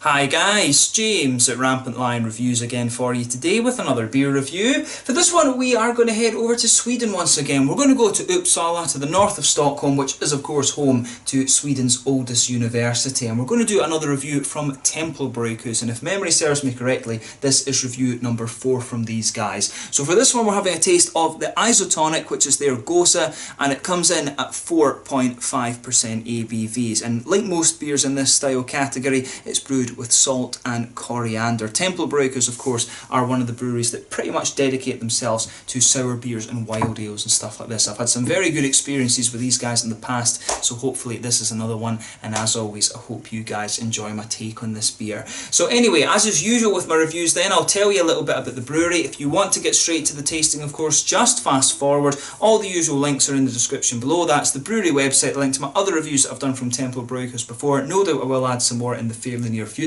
Hi guys, James at Rampant Lion Reviews again for you today with another beer review. For this one we are going to head over to Sweden once again. We're going to go to Uppsala, to the north of Stockholm, which is of course home to Sweden's oldest university. And we're going to do another review from Tempel Brygghus, and if memory serves me correctly, this is review number 4 from these guys. So for this one we're having a taste of the Isotonic, which is their Gosa, and it comes in at 4.5% ABVs. And like most beers in this style category, it's brewed with salt and coriander. Tempel Brygghus, of course, are one of the breweries that pretty much dedicate themselves to sour beers and wild ales and stuff like this. I've had some very good experiences with these guys in the past, so hopefully this is another one, and as always I hope you guys enjoy my take on this beer. So anyway, as is usual with my reviews then, I'll tell you a little bit about the brewery. If you want to get straight to the tasting, of course, just fast forward. All the usual links are in the description below. That's the brewery website, the link to my other reviews that I've done from Tempel Brygghus before. No doubt I will add some more in the fairly near future.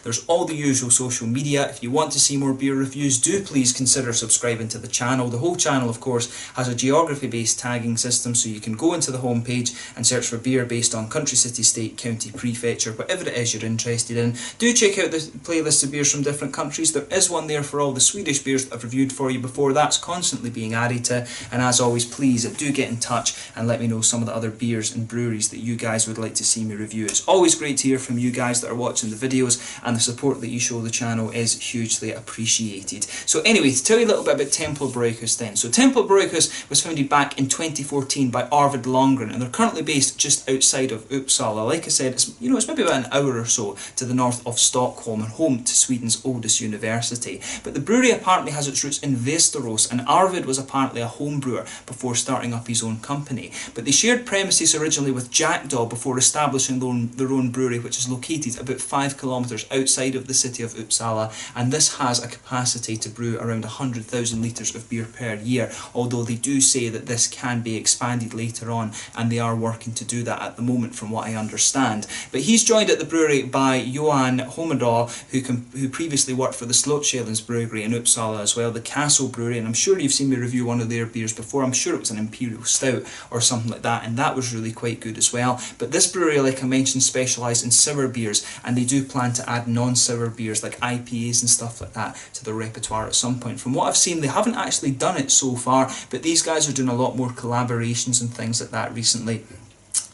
There's all the usual social media. If you want to see more beer reviews, do please consider subscribing to the channel. The whole channel, of course, has a geography-based tagging system, so you can go into the homepage and search for beer based on country, city, state, county, prefecture, whatever it is you're interested in. Do check out the playlist of beers from different countries. There is one there for all the Swedish beers that I've reviewed for you before. That's constantly being added to, and as always, please do get in touch and let me know some of the other beers and breweries that you guys would like to see me review. It's always great to hear from you guys that are watching the videos, and the support that you show the channel is hugely appreciated. So anyway, to tell you a little bit about Tempel Brygghus then. So Tempel Brygghus was founded back in 2014 by Arvid Lundgren, and they're currently based just outside of Uppsala. Like I said, it's maybe about an hour or so to the north of Stockholm and home to Sweden's oldest university. But the brewery apparently has its roots in Västerås, and Arvid was apparently a home brewer before starting up his own company. But they shared premises originally with Jackdaw before establishing their own brewery, which is located about 5 kilometres outside of the city of Uppsala, and this has a capacity to brew around 100,000 litres of beer per year, although they do say that this can be expanded later on, and they are working to do that at the moment from what I understand. But he's joined at the brewery by Johan Homedal, who previously worked for the Slottskällens brewery in Uppsala as well, the Castle brewery, and I'm sure you've seen me review one of their beers before. I'm sure it was an Imperial Stout or something like that, and that was really quite good as well. But this brewery, like I mentioned, specialise in sour beers, and they do plan to add non-sour beers like IPAs and stuff like that to their repertoire at some point. From what I've seen, they haven't actually done it so far, but these guys are doing a lot more collaborations and things like that recently.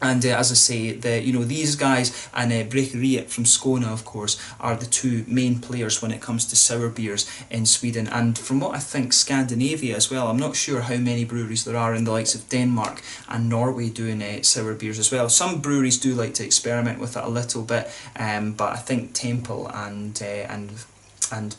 And as I say, these guys and Bryggeriet from Skåne, of course, are the two main players when it comes to sour beers in Sweden. And from what I think, Scandinavia as well. I'm not sure how many breweries there are in the likes of Denmark and Norway doing sour beers as well. Some breweries do like to experiment with it a little bit, but I think Tempel and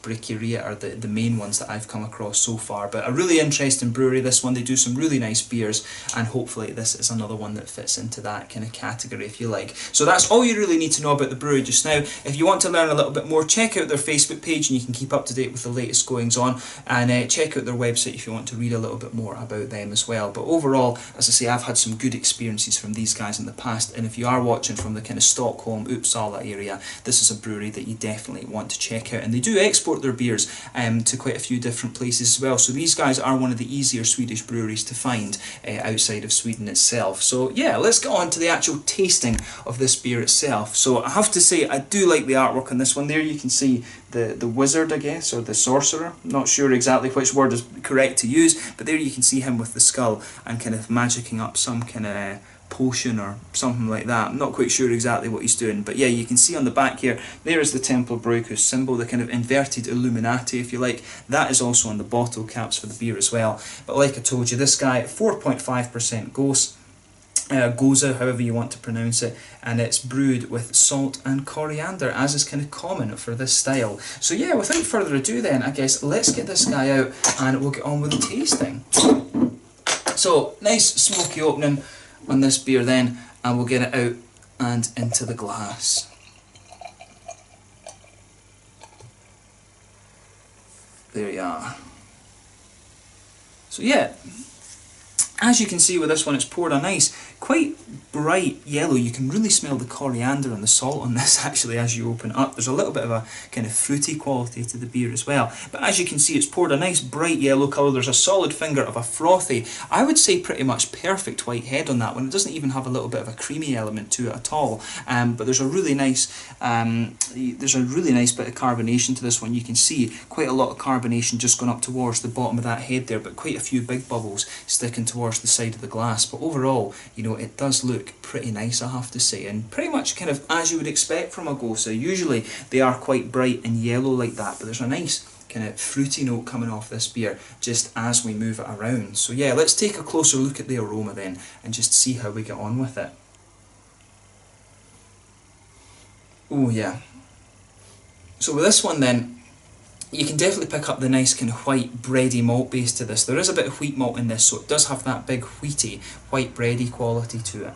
Bryggeriet are the main ones that I've come across so far. But a really interesting brewery, this one. They do some really nice beers, and hopefully this is another one that fits into that kind of category, if you like. So that's all you really need to know about the brewery just now. If you want to learn a little bit more, check out their Facebook page and you can keep up to date with the latest goings on, and check out their website if you want to read a little bit more about them as well. But overall, as I say, I've had some good experiences from these guys in the past, and if you are watching from the kind of Stockholm, Uppsala area, this is a brewery that you definitely want to check out. And they do export their beers to quite a few different places as well, so these guys are one of the easier Swedish breweries to find outside of Sweden itself. So yeah, let's get on to the actual tasting of this beer itself. So I have to say, I do like the artwork on this one. There you can see the wizard, I guess, or the sorcerer. I'm not sure exactly which word is correct to use, but there you can see him with the skull and kind of magicking up some kind of potion or something like that. I'm not quite sure exactly what he's doing, but yeah, you can see on the back here, there is the Tempel Brygghus symbol, the kind of inverted Illuminati, if you like. That is also on the bottle caps for the beer as well. But like I told you, this guy, 4.5% Gosa, however you want to pronounce it, and it's brewed with salt and coriander, as is kind of common for this style. So yeah, without further ado then, I guess let's get this guy out and we'll get on with the tasting. So, nice smoky opening on this beer then, and we'll get it out and into the glass. There you are. So yeah, as you can see with this one, it's poured a nice, quite bright yellow. You can really smell the coriander and the salt on this actually as you open it up. There's a little bit of a kind of fruity quality to the beer as well. But as you can see, it's poured a nice bright yellow colour. There's a solid finger of a frothy, I would say pretty much perfect white head on that one. It doesn't even have a little bit of a creamy element to it at all. But there's a really nice bit of carbonation to this one. You can see quite a lot of carbonation just going up towards the bottom of that head there, but quite a few big bubbles sticking towards the side of the glass. But overall, you know, it does look pretty nice, I have to say, and pretty much kind of as you would expect from a Gose. Usually they are quite bright and yellow like that, but there's a nice kind of fruity note coming off this beer just as we move it around. So yeah, let's take a closer look at the aroma then and just see how we get on with it. Oh yeah. So with this one then, you can definitely pick up the nice kind of white bready malt base to this. There is a bit of wheat malt in this, so it does have that big wheaty, white bready quality to it.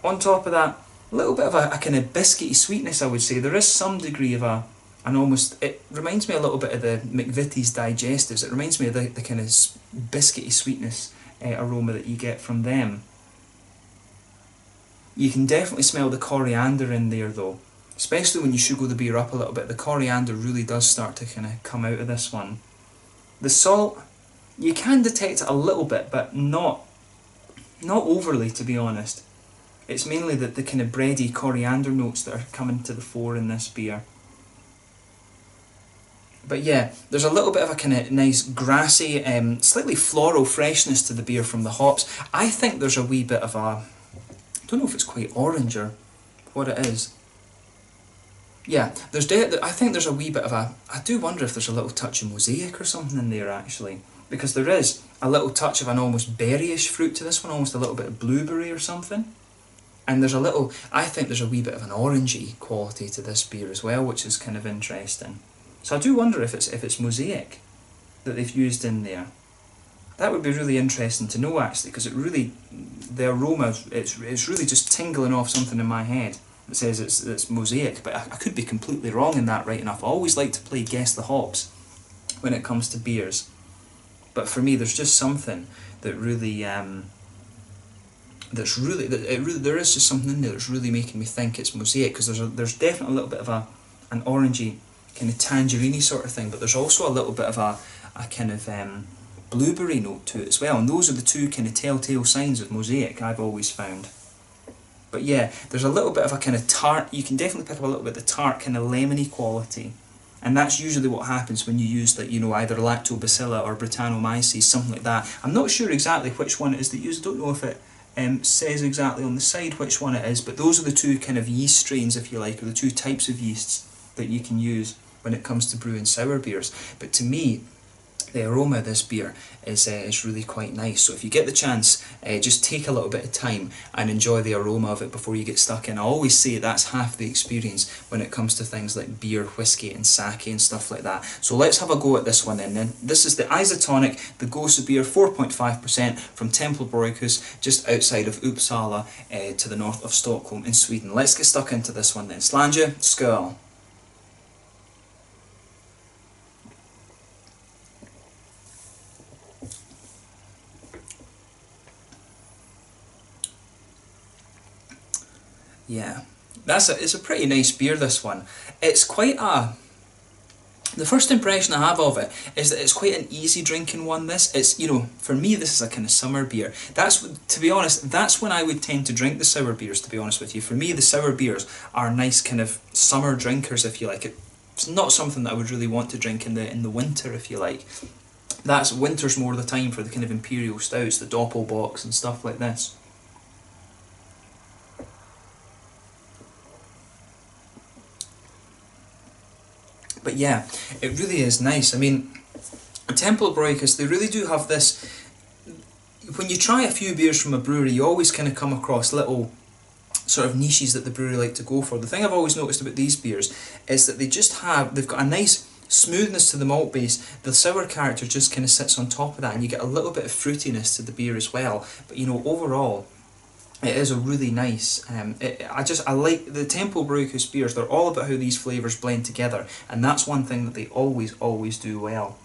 On top of that, a little bit of a kind of biscuity sweetness, I would say. There is some degree of it reminds me a little bit of the McVitie's digestives. It reminds me of the kind of biscuity sweetness aroma that you get from them. You can definitely smell the coriander in there though. Especially when you sugar the beer up a little bit, the coriander really does start to kind of come out of this one. The salt, you can detect it a little bit, but not overly, to be honest. It's mainly the kind of bready coriander notes that are coming to the fore in this beer. But yeah, there's a little bit of a kind of nice grassy, slightly floral freshness to the beer from the hops. I think there's a wee bit of a, I don't know if it's quite orange or what it is. Yeah, I think there's a wee bit of a, I do wonder if there's a little touch of mosaic or something in there actually. Because there is a little touch of an almost berryish fruit to this one, almost a little bit of blueberry or something. And there's a little, I think there's a wee bit of an orangey quality to this beer as well, which is kind of interesting. So I do wonder if it's mosaic that they've used in there. That would be really interesting to know actually, because it really, the aroma, it's really just tingling off something in my head. It says it's mosaic, but I could be completely wrong in that right enough. I always like to play guess the hops when it comes to beers. But for me, there's just something that really, there is just something in there that's really making me think it's mosaic, because there's definitely a little bit of an orangey kind of tangerine sort of thing, but there's also a little bit of a kind of blueberry note to it as well, and those are the two kind of telltale signs of mosaic I've always found. But yeah, there's a little bit of a kind of tart, you can definitely pick up a little bit of the tart kind of lemony quality. And that's usually what happens when you use that, you know, either Lactobacillus or Brettanomyces, something like that. I'm not sure exactly which one it is that you use. I don't know if it says exactly on the side which one it is, but those are the two kind of yeast strains, if you like, or the two types of yeasts that you can use when it comes to brewing sour beers. But to me, the aroma of this beer is really quite nice. So if you get the chance, just take a little bit of time and enjoy the aroma of it before you get stuck in. I always say that's half the experience when it comes to things like beer, whiskey and sake and stuff like that. So let's have a go at this one then. This is the Isotonic, the Gose beer, 4.5% from Tempel Brygghus, just outside of Uppsala to the north of Stockholm in Sweden. Let's get stuck into this one then. Slange, skål. Yeah, it's a pretty nice beer, this one. It's quite the first impression I have of it is that it's quite an easy drinking one, this. It's, you know, for me this is a kind of summer beer. To be honest, that's when I would tend to drink the sour beers, to be honest with you. For me, the sour beers are nice kind of summer drinkers, if you like. It's not something that I would really want to drink in the winter, if you like. Winter's more the time for the kind of imperial stouts, the Doppelbocks and stuff like this. But yeah, it really is nice. I mean, Tempel Brygghus, they really do have this. When you try a few beers from a brewery, you always kind of come across little sort of niches that the brewery like to go for. The thing I've always noticed about these beers is that they've got a nice smoothness to the malt base. The sour character just kind of sits on top of that, and you get a little bit of fruitiness to the beer as well. But you know, overall, it is a really nice, I like the Tempel Brygghus beers. They're all about how these flavours blend together, and that's one thing that they always do well.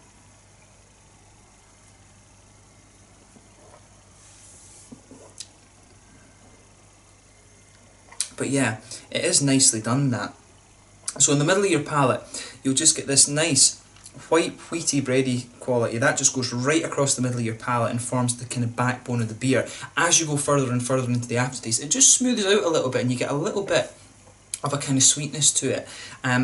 But yeah, it is nicely done, that. So in the middle of your palate, you'll just get this nice white, wheaty, bready quality. That just goes right across the middle of your palate and forms the kind of backbone of the beer. As you go further and further into the aftertaste, it just smooths out a little bit and you get a little bit of a kind of sweetness to it.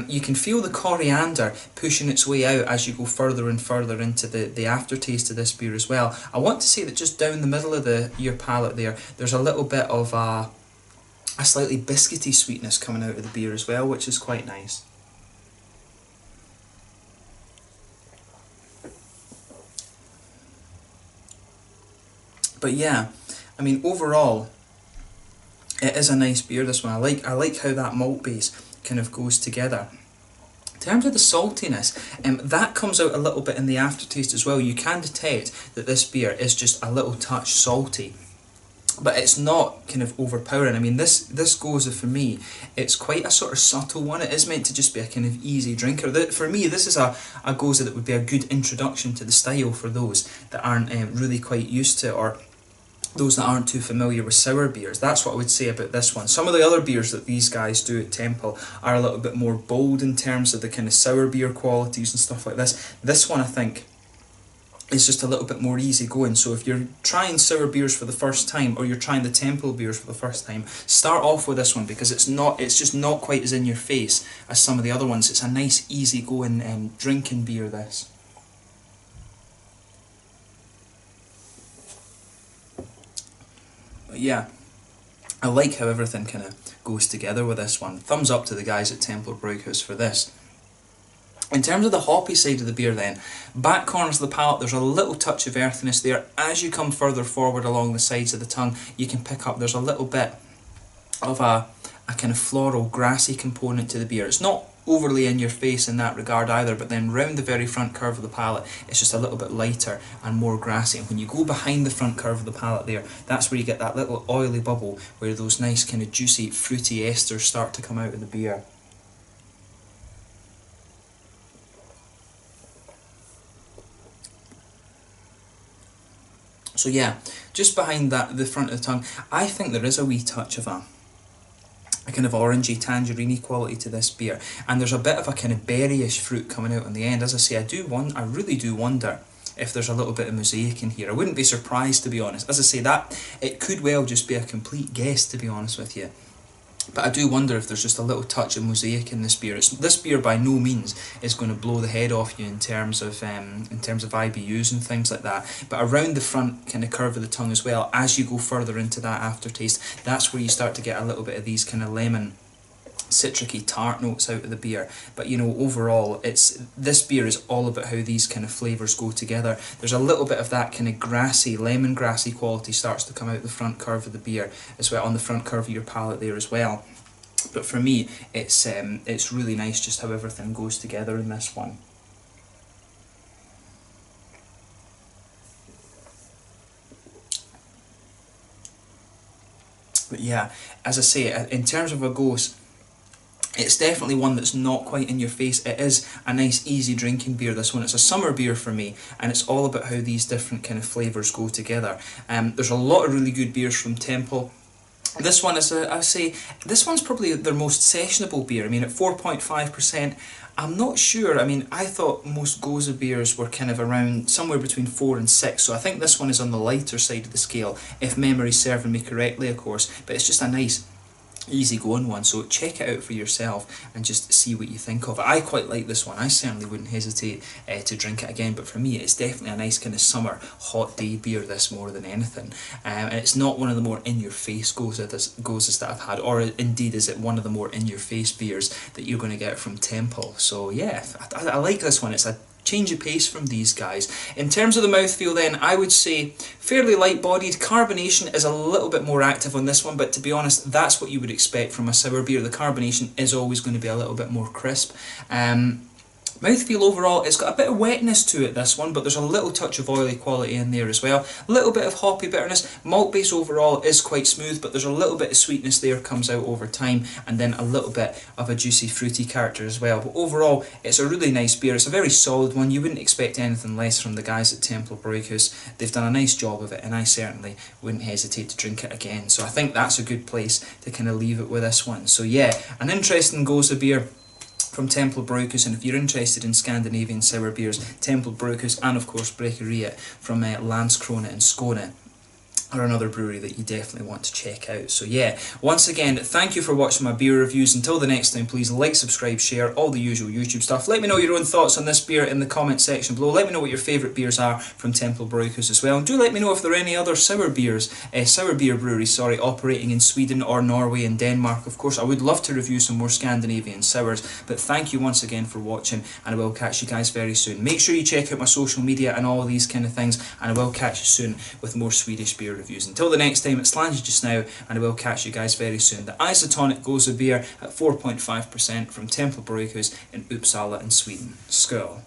You can feel the coriander pushing its way out as you go further and further into the aftertaste of this beer as well. I want to say that just down the middle of your palate there's a little bit of a slightly biscuity sweetness coming out of the beer as well, which is quite nice. But yeah, I mean, overall, it is a nice beer, this one. I like how that malt base kind of goes together. In terms of the saltiness, that comes out a little bit in the aftertaste as well. You can detect that this beer is just a little touch salty, but it's not kind of overpowering. I mean, this goza, for me, it's quite a sort of subtle one. It is meant to just be a kind of easy drinker. For me, this is a goza that would be a good introduction to the style for those that aren't really quite used to it, or those that aren't too familiar with sour beers. That's what I would say about this one. Some of the other beers that these guys do at Tempel are a little bit more bold in terms of the kind of sour beer qualities and stuff like this. This one, I think, is just a little bit more easy going. So if you're trying sour beers for the first time, or you're trying the Tempel beers for the first time, start off with this one, because it's just not quite as in your face as some of the other ones. It's a nice, easy going drinking beer, this. But yeah, I like how everything kind of goes together with this one. Thumbs up to the guys at Tempel Brygghus for this. In terms of the hoppy side of the beer then, back corners of the palate, there's a little touch of earthiness there. As you come further forward along the sides of the tongue, you can pick up, there's a little bit of a kind of floral, grassy component to the beer. It's not overly in your face in that regard either, but then round the very front curve of the palate, it's just a little bit lighter and more grassy. And when you go behind the front curve of the palate there, that's where you get that little oily bubble where those nice kind of juicy, fruity esters start to come out of the beer. So yeah, just behind that, the front of the tongue, I think there is a wee touch of a kind of orangey, tangerine-y quality to this beer, and there's a bit of a kind of berryish fruit coming out on the end. As I say, I really do wonder if there's a little bit of mosaic in here. I wouldn't be surprised, to be honest. As I say, that it could well just be a complete guess, to be honest with you. But I do wonder if there's just a little touch of mosaic in this beer. This beer by no means is going to blow the head off you in terms of IBUs and things like that. But around the front kind of curve of the tongue as well, as you go further into that aftertaste, that's where you start to get a little bit of these kind of lemon, citricy tart notes out of the beer. But you know, overall, this beer is all about how these kind of flavours go together. There's a little bit of that kind of grassy, lemongrassy quality starts to come out the front curve of the beer as well, on the front curve of your palate there as well. But for me, it's really nice just how everything goes together in this one. But yeah, as I say, in terms of a ghost, it's definitely one that's not quite in your face. It is a nice, easy drinking beer, this one. It's a summer beer for me, and it's all about how these different kind of flavours go together. There's a lot of really good beers from Tempel. This one is, I would say, this one's probably their most sessionable beer. I mean, at 4.5%, I'm not sure. I mean, I thought most Goza beers were kind of around somewhere between 4 and 6, so I think this one is on the lighter side of the scale, if memory's serving me correctly, of course. But it's just a nice, easy going one, so check it out for yourself and just see what you think of it. I quite like this one. I certainly wouldn't hesitate to drink it again, but for me it's definitely a nice kind of summer hot day beer, this, more than anything. And it's not one of the more in your face gozas that I've had, or indeed is it one of the more in your face beers that you're going to get from Tempel. So yeah, I like this one. It's a change of pace from these guys. In terms of the mouthfeel then, I would say fairly light-bodied. Carbonation is a little bit more active on this one, but to be honest, that's what you would expect from a sour beer. The carbonation is always going to be a little bit more crisp. Mouthfeel overall, it's got a bit of wetness to it, this one, but there's a little touch of oily quality in there as well. A little bit of hoppy bitterness. Malt base overall is quite smooth, but there's a little bit of sweetness there, comes out over time, and then a little bit of a juicy fruity character as well. But overall, it's a really nice beer. It's a very solid one. You wouldn't expect anything less from the guys at Tempel Brygghus. They've done a nice job of it, and I certainly wouldn't hesitate to drink it again. So I think that's a good place to kind of leave it with this one. So yeah, an interesting goes of beer from Tempel Brygghus, and if you're interested in Scandinavian sour beers, Tempel Brygghus and of course Bryggeriet from Landskrona in Skåne are another brewery that you definitely want to check out. So yeah, once again, thank you for watching my beer reviews. Until the next time, please like, subscribe, share, all the usual YouTube stuff. Let me know your own thoughts on this beer in the comment section below. Let me know what your favourite beers are from Tempel Brygghus as well. And do let me know if there are any other sour beer breweries, operating in Sweden or Norway and Denmark. Of course, I would love to review some more Scandinavian sours, but thank you once again for watching, and I will catch you guys very soon. Make sure you check out my social media and all of these kind of things, and I will catch you soon with more Swedish beer reviews. Until the next time, it's Lange just now, and I will catch you guys very soon. The Isotonic goes a beer at 4.5% from Tempel Brygghus in Uppsala in Sweden. Skål!